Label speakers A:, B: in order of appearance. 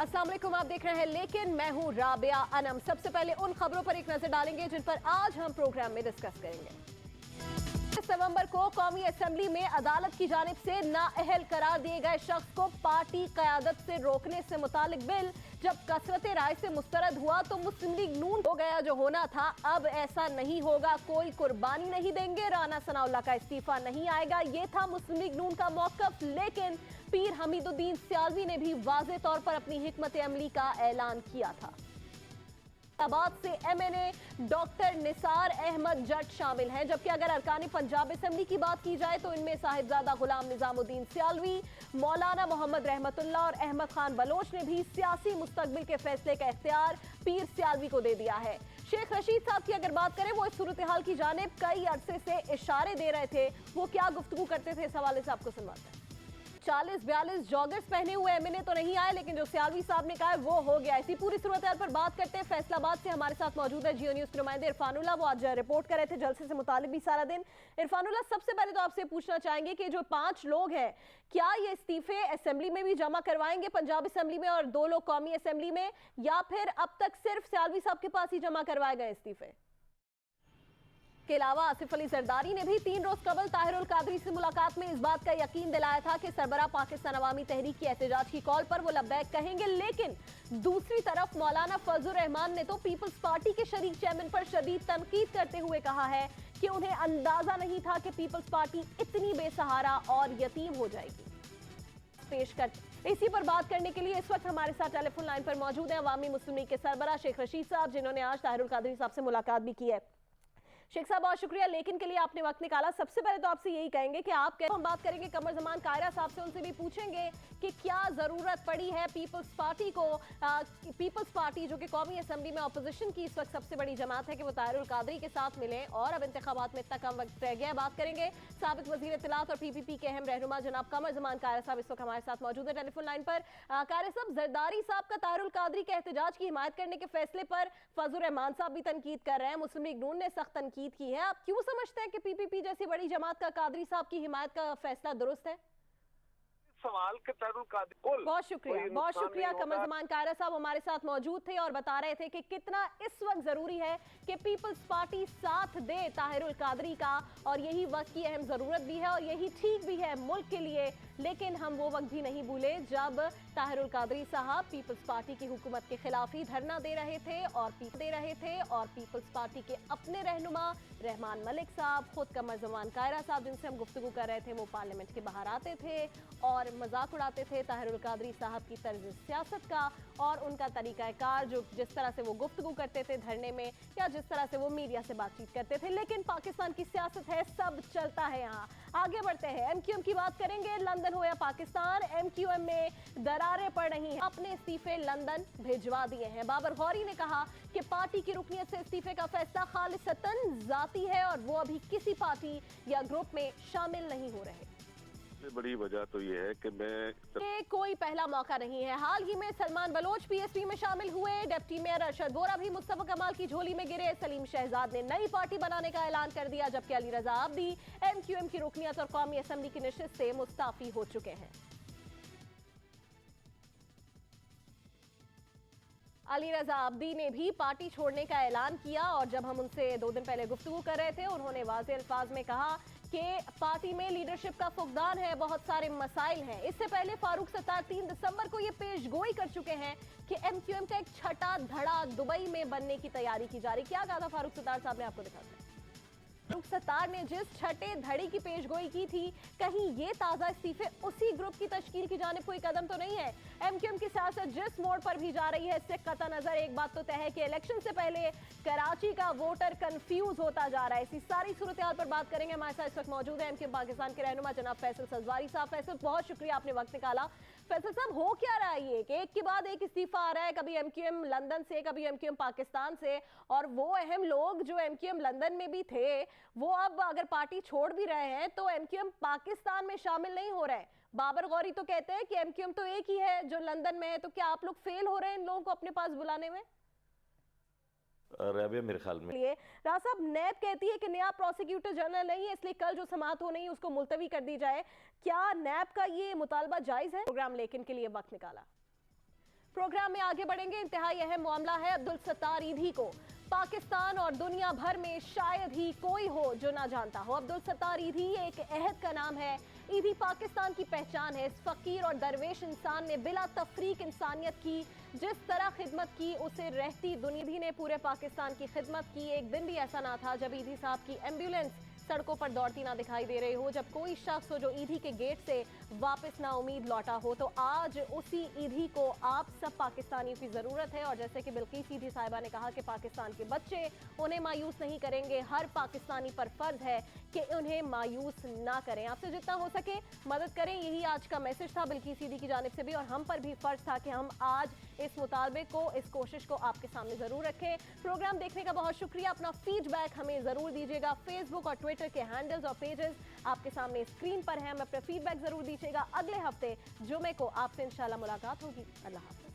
A: अस्सलाम वालेकुम, आप देख रहे हैं लेकिन मैं हूं राबिया अनम। सबसे पहले उन खबरों पर एक नजर डालेंगे जिन पर आज हम प्रोग्राम में डिस्कस करेंगे। 20 नवंबर को कौमी असेंबली में अदालत की जानिब से नाअहल करार दिए गए शख्स को पार्टी क़यादत से रोकने से मुतालिक बिल जब कसरत राय से मुस्तरद हुआ तो मुस्लिम लीग नून हो गया जो होना था। अब ऐसा नहीं होगा, कोई कुर्बानी नहीं देंगे, राना सनाउल्लाह का इस्तीफा नहीं आएगा, ये था मुस्लिम लीग नून का मौक़िफ़। लेकिन पीर हमीदुद्दीन सियालवी ने भी वाज़े तौर पर अपनी हिकमत अमली का ऐलान किया था। इस्लामाबाद से एमएनए डॉक्टर निसार अहमद जट शामिल हैं, जबकि अगर अरकान पंजाब असेंबली की बात की जाए तो इनमें साहिबजादा गुलाम निजामुद्दीन सियालवी, मौलाना मोहम्मद रहमतुल्लाह और अहमद खान बलोच ने भी सियासी मुस्तकबिल के फैसले का इख्तियार पीर सियालवी को दे दिया है। शेख रशीद साहब की अगर बात करें, वो इस सूरत हाल की जानिब कई अरसे से इशारे दे रहे थे। वो क्या गुफ्तगू करते थे, इस हवाले से आपको सुनवाते हैं। 40-42 जॉगर्स पहने हुए एमएनए तो नहीं आए, लेकिन जो सियालवी साहब ने कहा है वो हो गया। इसी पूरी सूरत हाल पर बात करते हैं। फैसलाबाद से हमारे साथ मौजूद है जियो न्यूज़ के नुमाइंदे इरफानुल्लाह। वो आज रिपोर्ट कर रहे थे जलसे से मुतालिक भी सारा दिन। इरफानुल्लाह, सबसे पहले तो आपसे पूछना चाहेंगे कि जो 5 लोग हैं, क्या ये इस्तीफे असेंबली में भी जमा करवाएंगे, पंजाब असेंबली में, और 2 लोग कौमी असेंबली में, या फिर अब तक सिर्फ सियालवी साहब के पास ही जमा करवाए गए इस्तीफे? के अलावा आसिफ अली जरदारी ने भी 3 रोज कबल ताहिरुल कादरी से मुलाकात में इस बात का यकीन दिलाया था कि सरबराह पाकिस्तान अवामी तहरीक की एहतजाज की कॉल पर वो लब्बैक कहेंगे। लेकिन दूसरी तरफ मौलाना फजलुर रहमान ने तो पीपल्स पार्टी के शरीक चेयरमैन पर शदीद तनकीद करते हुए कहा है कि उन्हें अंदाजा नहीं था कि पीपल्स पार्टी इतनी बेसहारा और यतीम हो जाएगी। पेश कर इसी पर बात करने के लिए इस वक्त हमारे साथ टेलीफोन लाइन पर मौजूद है अवामी मुस्लिम लीग के सरबराह शेख रशीद साहब, जिन्होंने आज ताहिरुल कादरी साहब से मुलाकात भी की है। शेख साहब, बहुत शुक्रिया लेकिन के लिए आपने वक्त निकाला। सबसे पहले तो आपसे यही कहेंगे कि आप हम बात करेंगे कमर जमान कायरा साहब से, उनसे भी पूछेंगे कि क्या जरूरत पड़ी है पीपल्स पार्टी को, पीपल्स पार्टी जो कि कौमी असेंबली में अपोजिशन की इस वक्त सबसे बड़ी जमात है, कि वो ताहिरुल कादरी के साथ मिले, और अब इंतखाबात में इतना कम वक्त रह गया। बात करेंगे साबिक वजीर इत्तलात और पीपीपी के अहम रहनुमा जनाब कमर जमान कायरा साहब इस वक्त हमारे साथ मौजूद है टेलीफोन लाइन पर। कायरा साहब, जरदारी साहब का ताहिरुल कादरी के एहतजाज की हिमायत करने के फैसले पर फजलुर रहमान साहब भी तनकीद कर रहे हैं, मुस्लिम लीग नून ने सख्त तनकीद की है। आप क्यों समझते हैं कि पीपीपी जैसी बड़ी जमात का कादरी साहब की हिमायत का फैसला दुरुस्त है?
B: सवाल के
A: बहुत शुक्रिया कमर जमान कायरा साहब हमारे साथ मौजूद थे और बता रहे थे कि कितना इस वक्त जरूरी है कि पीपल्स पार्टी साथ दे ताहिरुल कादरी का, और यही वक्त की अहम जरूरत भी है और यही ठीक भी है मुल्क के लिए। लेकिन हम वो वक्त भी नहीं भूले जब ताहिरुल कादरी साहब पीपल्स पार्टी की हुकूमत के खिलाफ ही धरना दे रहे थे और पीपल्स पार्टी के अपने रहनुमा रहमान मलिक साहब, खुद कमर जमान कायरा साहब जिनसे हम गुफ्तगू कर रहे थे, वो पार्लियामेंट के बाहर आते थे और मजाक उड़ाते थे ताहिरुल कादरी साहब की तर्ज सियासत का और उनका तरीकाकार, जो जिस तरह से वो गुफ्तगू करते थे धरने में, या जिस तरह से वो मीडिया से बातचीत करते थे। लेकिन पाकिस्तान की सियासत है, सब चलता है। यहाँ आगे बढ़ते हैं, एमक्यूएम की बात करेंगे। लंदन हो या पाकिस्तान, एमक्यूएम में दरारें पड़ रही हैं। अपने इस्तीफे लंदन भिजवा दिए हैं। बाबर गौरी ने कहा कि पार्टी की रुकनियत से इस्तीफे का फैसला खालिसतन जाती है और वो अभी किसी पार्टी या ग्रुप में शामिल नहीं हो रहे।
B: बड़ी वजह तो ये है कि मैं
A: कोई पहला मौका नहीं है। हाल ही में सलमान बलोच पीएसपी में शामिल हुए, डिप्टी मेयर अरशद बोरा भी मुस्तफा कमाल की झोली में गिरे, सलीम शहजाद ने नई पार्टी बनाने का ऐलान कर दिया, जबकि अली रजा आब्दी एमक्यूएम की रुकनियत और कौमी असेंबली की नशिस्त से मुस्ताफी हो चुके हैं। अली रजा आब्दी ने भी पार्टी छोड़ने का ऐलान किया, और जब हम उनसे 2 दिन पहले गुफ्तगू कर रहे थे, उन्होंने वाज़ेह अल्फाज में कहा कि पार्टी में लीडरशिप का फुकदान है, बहुत सारे मसाइल हैं। इससे पहले फारूक सत्तार 3 दिसंबर को ये पेशगोई कर चुके हैं कि एमक्यूएम का एक छठा धड़ा दुबई में बनने की तैयारी की जा रही। क्या कहा था फारूक सत्तार साहब ने, आपको दिखाते हैं। फारूक सत्तार ने जिस छठे धड़ी की पेशगोई की थी, कहीं ये ताजा इस्तीफे उसी ग्रुप की तश्कील की जानिब कोई कदम तो नहीं है? एमक्यूएम की सियासत जिस मोड़ पर भी जा रही है, इससे कता नजर एक बात तो तय है कि इलेक्शन से पहले कराची का वोटर कंफ्यूज होता जा रहा है। इसी सारी सूरत हाल पर बात करेंगे। हमारे साथ इस वक्त मौजूद है एमक्यूएम पाकिस्तान के रहनुमा जनाब फैसल सजवारी साहब। फैसल, बहुत शुक्रिया, आपने वक्त निकाला। फैसल साहब, हो क्या रहा है ये कि एक के बाद एक इस्तीफा आ रहा है, कभी एमक्यूएम लंदन से, कभी एमक्यूएम पाकिस्तान से, और वो अहम लोग जो एमक्यूएम लंदन में भी थे, वो अब अगर पार्टी छोड़ भी रहे हैं तो एमक्यूएम पाकिस्तान में शामिल नहीं हो रहे। बाबर गौरी तो कहते हैं कि एमक्यूएम तो एक ही है जो लंदन में है, तो क्या आप लोग फेल हो रहे हैं इन लोगों को अपने पास बुलाने में?
C: रबिया, मेरे ख्याल में
A: राज साहब, नैब कहती है कि नया प्रोसिक्यूटर जनरल नहीं है, इसलिए कल जो समाअत हो नहीं उसको मुलतवी कर दी जाए। क्या नैब का ये मुतालबा जायज है? प्रोग्राम लेकिन के लिए वक्त निकाला। प्रोग्राम में आगे बढ़ेंगे। इंतहाई अहम मामला है अब्दुल सत्तार ईधी को। पाकिस्तान और दुनिया भर में शायद ही कोई हो जो ना जानता हो। अब्दुल सत्तार ईधी एक अहद का नाम है। ईधी पाकिस्तान की पहचान है। इस फकीर और दरवेश इंसान ने बिला तफरीक इंसानियत की जिस तरह खिदमत की उसे रहती दुनिया ने पूरे पाकिस्तान की खिदमत की। एक दिन भी ऐसा ना था जब ईधी साहब की एम्बुलेंस सड़कों पर दौड़ती ना दिखाई दे रही हो, जब कोई शख्स हो जो ईधी के गेट से वापस ना उम्मीद लौटा हो। तो आज उसी ईधी को आप सब पाकिस्तानियों की ज़रूरत है। और जैसे कि बिल्किस ईधी साहिबा ने कहा कि पाकिस्तान के बच्चे उन्हें मायूस नहीं करेंगे। हर पाकिस्तानी पर फर्ज है कि उन्हें मायूस ना करें। आपसे जितना हो सके मदद करें, यही आज का मैसेज था बिल्किस ईधी की जानिब से भी। और हम पर भी फर्ज था कि हम आज इस मुतालबे को, इस कोशिश को आपके सामने ज़रूर रखें। प्रोग्राम देखने का बहुत शुक्रिया। अपना फीडबैक हमें ज़रूर दीजिएगा। फेसबुक और ट्विटर के हैंडल्स और पेजेस आपके सामने स्क्रीन पर हैं। हमें अपना फीडबैक ज़रूर दीजिएगा। अगले हफ्ते जुमे को आपसे इंशाल्लाह मुलाकात होगी। अल्लाह हाफ़िज़।